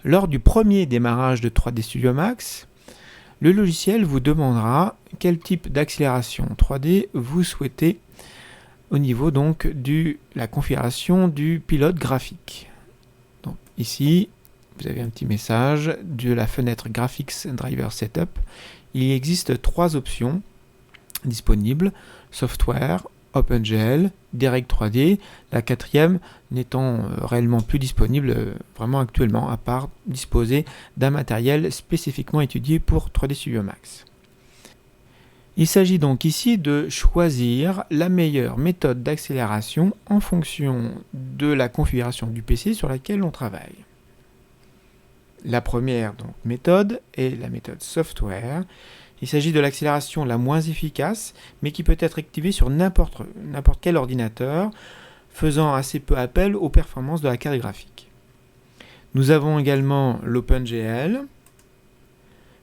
Lors du premier démarrage de 3D Studio Max, le logiciel vous demandera quel type d'accélération 3D vous souhaitez au niveau donc de la configuration du pilote graphique. Donc ici, vous avez un petit message de la fenêtre Graphics Driver Setup. Il existe 3 options disponibles: Software, OpenGL, Direct 3D, la 4e n'étant réellement plus disponible vraiment actuellement, à part disposer d'un matériel spécifiquement étudié pour 3D Studio Max. Il s'agit donc ici de choisir la meilleure méthode d'accélération en fonction de la configuration du PC sur laquelle on travaille. La première méthode est la méthode Software. Il s'agit de l'accélération la moins efficace, mais qui peut être activée sur n'importe quel ordinateur, faisant assez peu appel aux performances de la carte graphique. Nous avons également l'OpenGL,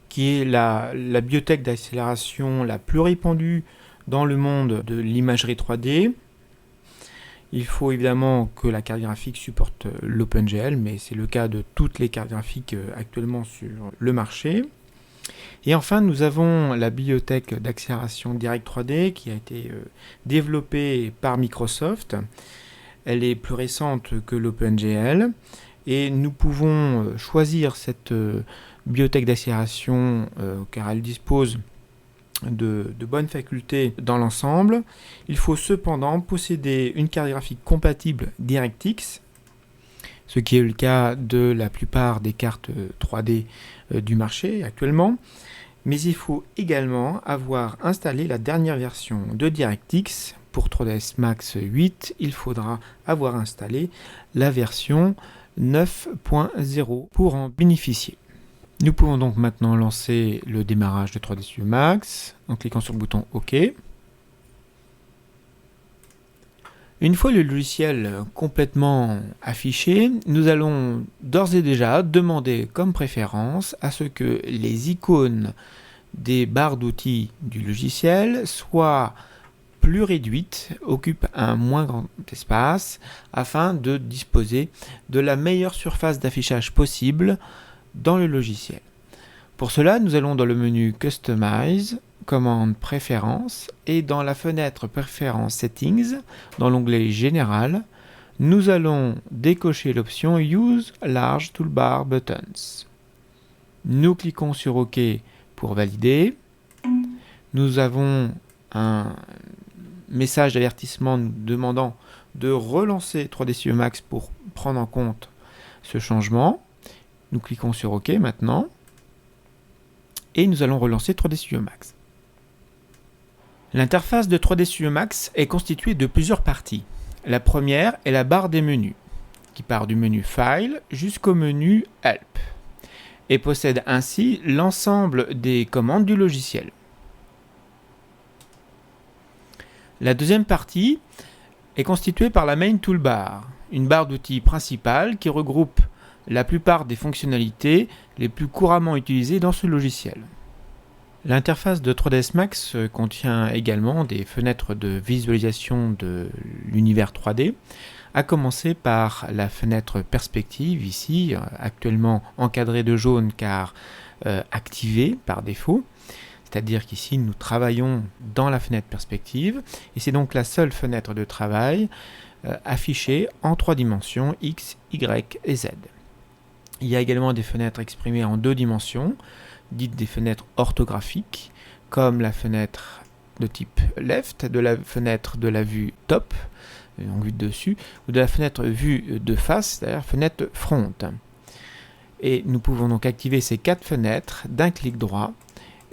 qui est la bibliothèque d'accélération la plus répandue dans le monde de l'imagerie 3D. Il faut évidemment que la carte graphique supporte l'OpenGL, mais c'est le cas de toutes les cartes graphiques actuellement sur le marché. Et enfin, nous avons la bibliothèque d'accélération Direct 3D qui a été développée par Microsoft. Elle est plus récente que l'OpenGL et nous pouvons choisir cette bibliothèque d'accélération car elle dispose de bonnes facultés dans l'ensemble. Il faut cependant posséder une carte graphique compatible DirectX, ce qui est le cas de la plupart des cartes 3D du marché actuellement. Mais il faut également avoir installé la dernière version de DirectX. Pour 3ds Max 8, il faudra avoir installé la version 9.0 pour en bénéficier. Nous pouvons donc maintenant lancer le démarrage de 3D Studio Max en cliquant sur le bouton OK. Une fois le logiciel complètement affiché, nous allons d'ores et déjà demander comme préférence à ce que les icônes des barres d'outils du logiciel soient plus réduites, occupent un moins grand espace, afin de disposer de la meilleure surface d'affichage possible dans le logiciel. Pour cela, nous allons dans le menu Customize, commande Préférences, et dans la fenêtre Préférences Settings, dans l'onglet Général, nous allons décocher l'option Use Large Toolbar Buttons. Nous cliquons sur OK pour valider. Nous avons un message d'avertissement nous demandant de relancer 3D Studio Max pour prendre en compte ce changement. Nous cliquons sur OK maintenant et nous allons relancer 3D Studio Max. L'interface de 3D Studio Max est constituée de plusieurs parties. La première est la barre des menus, qui part du menu File jusqu'au menu Help, et possède ainsi l'ensemble des commandes du logiciel. La deuxième partie est constituée par la Main Toolbar, une barre d'outils principale qui regroupe la plupart des fonctionnalités les plus couramment utilisées dans ce logiciel. L'interface de 3ds Max contient également des fenêtres de visualisation de l'univers 3D, à commencer par la fenêtre perspective, ici actuellement encadrée de jaune car activée par défaut. C'est-à-dire qu'ici nous travaillons dans la fenêtre perspective et c'est donc la seule fenêtre de travail affichée en 3 dimensions X, Y et Z. Il y a également des fenêtres exprimées en 2 dimensions, dites des fenêtres orthographiques, comme la fenêtre de type left, de la fenêtre de la vue top, en vue de dessus, ou de la fenêtre vue de face, c'est-à-dire fenêtre front. Et nous pouvons donc activer ces 4 fenêtres d'un clic droit,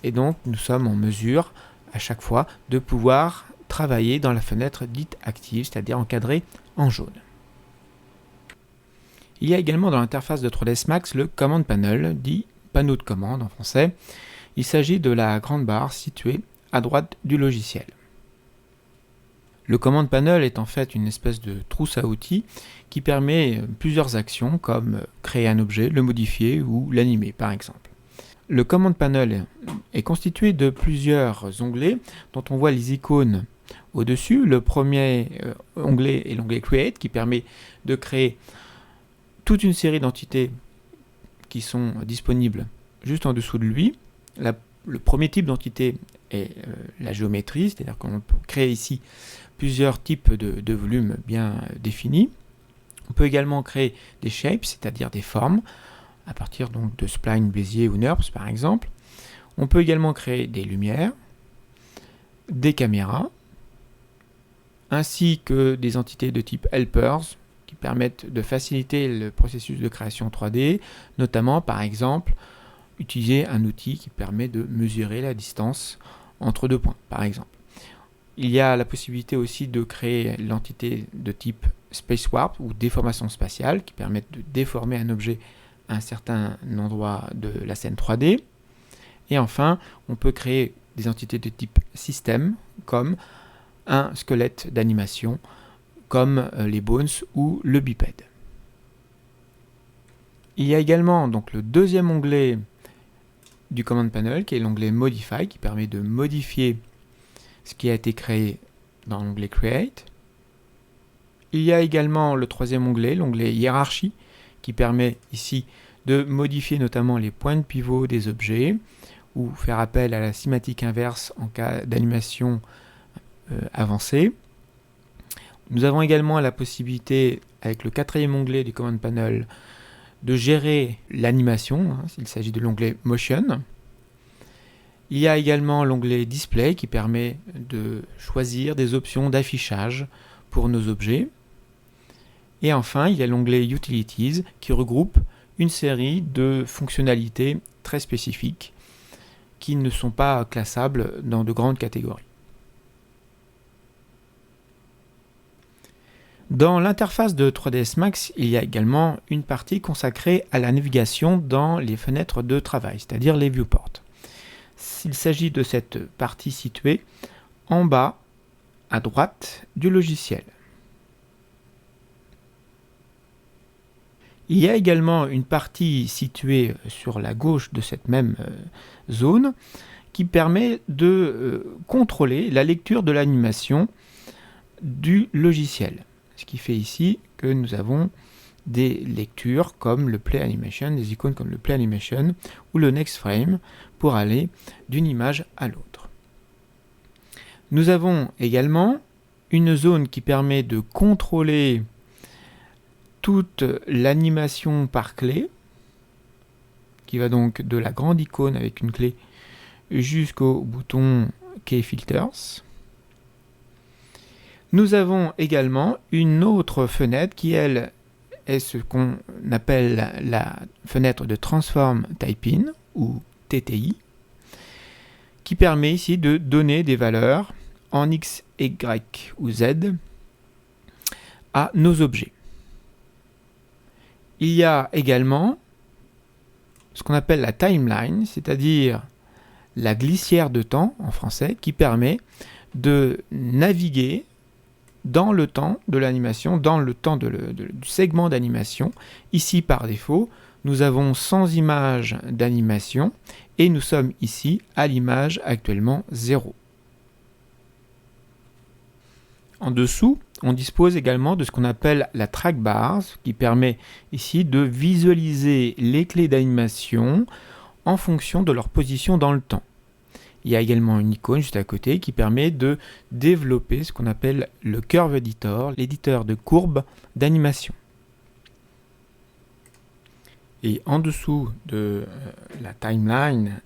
et donc nous sommes en mesure à chaque fois de pouvoir travailler dans la fenêtre dite active, c'est-à-dire encadrée en jaune. Il y a également dans l'interface de 3ds Max le Command Panel, dit panneau de commande en français. Il s'agit de la grande barre située à droite du logiciel. Le Command Panel est en fait une espèce de trousse à outils qui permet plusieurs actions comme créer un objet, le modifier ou l'animer par exemple. Le Command Panel est constitué de plusieurs onglets dont on voit les icônes au-dessus. Le premier onglet est l'onglet Create qui permet de créer toute une série d'entités qui sont disponibles juste en dessous de lui. Le premier type d'entité est la géométrie, c'est-à-dire qu'on peut créer ici plusieurs types de volumes bien définis. On peut également créer des shapes, c'est-à-dire des formes, à partir donc de spline, Bézier ou NURBS par exemple. On peut également créer des lumières, des caméras, ainsi que des entités de type helpers qui permettent de faciliter le processus de création 3D, notamment par exemple utiliser un outil qui permet de mesurer la distance entre deux points par exemple. Il y a la possibilité aussi de créer l'entité de type Space Warp ou déformation spatiale qui permettent de déformer un objet à un certain endroit de la scène 3D. Et enfin, on peut créer des entités de type système comme un squelette d'animation comme les bones ou le bipède. Il y a également donc le deuxième onglet du Command Panel qui est l'onglet Modify qui permet de modifier ce qui a été créé dans l'onglet Create. Il y a également le troisième onglet, l'onglet Hiérarchie, qui permet ici de modifier notamment les points de pivot des objets ou faire appel à la cinématique inverse en cas d'animation avancée. Nous avons également la possibilité, avec le quatrième onglet du Command Panel, de gérer l'animation, s'il s'agit de l'onglet Motion. Il y a également l'onglet Display qui permet de choisir des options d'affichage pour nos objets. Et enfin, il y a l'onglet Utilities qui regroupe une série de fonctionnalités très spécifiques qui ne sont pas classables dans de grandes catégories. Dans l'interface de 3ds Max, il y a également une partie consacrée à la navigation dans les fenêtres de travail, c'est-à-dire les viewports. Il s'agit de cette partie située en bas à droite du logiciel. Il y a également une partie située sur la gauche de cette même zone qui permet de contrôler la lecture de l'animation du logiciel. Ce qui fait ici que nous avons des lectures comme le Play Animation, des icônes comme le Play Animation ou le Next Frame pour aller d'une image à l'autre. Nous avons également une zone qui permet de contrôler toute l'animation par clé, qui va donc de la grande icône avec une clé jusqu'au bouton Key Filters. Nous avons également une autre fenêtre qui, elle, est ce qu'on appelle la fenêtre de Transform Type-In, ou TTI, qui permet ici de donner des valeurs en X, Y ou Z à nos objets. Il y a également ce qu'on appelle la timeline, c'est-à-dire la glissière de temps en français, qui permet de naviguer dans le temps de l'animation, dans le temps du segment d'animation. Ici, par défaut, nous avons 100 images d'animation et nous sommes ici à l'image actuellement 0. En dessous, on dispose également de ce qu'on appelle la trackbar, qui permet ici de visualiser les clés d'animation en fonction de leur position dans le temps. Il y a également une icône juste à côté qui permet de développer ce qu'on appelle le Curve Editor, l'éditeur de courbes d'animation. Et en dessous de la timeline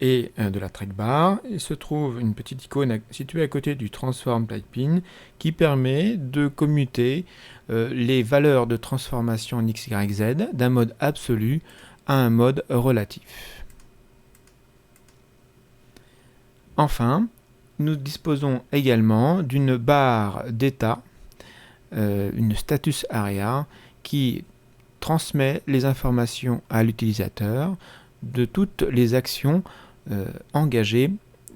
et de la trackbar, il se trouve une petite icône située à côté du Transform Type-In qui permet de commuter les valeurs de transformation en X, Y, Z d'un mode absolu à un mode relatif. Enfin, nous disposons également d'une barre d'état, une status area, qui transmet les informations à l'utilisateur de toutes les actions engagées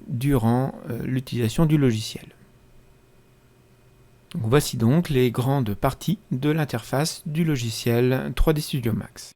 durant l'utilisation du logiciel. Voici donc les grandes parties de l'interface du logiciel 3D Studio Max.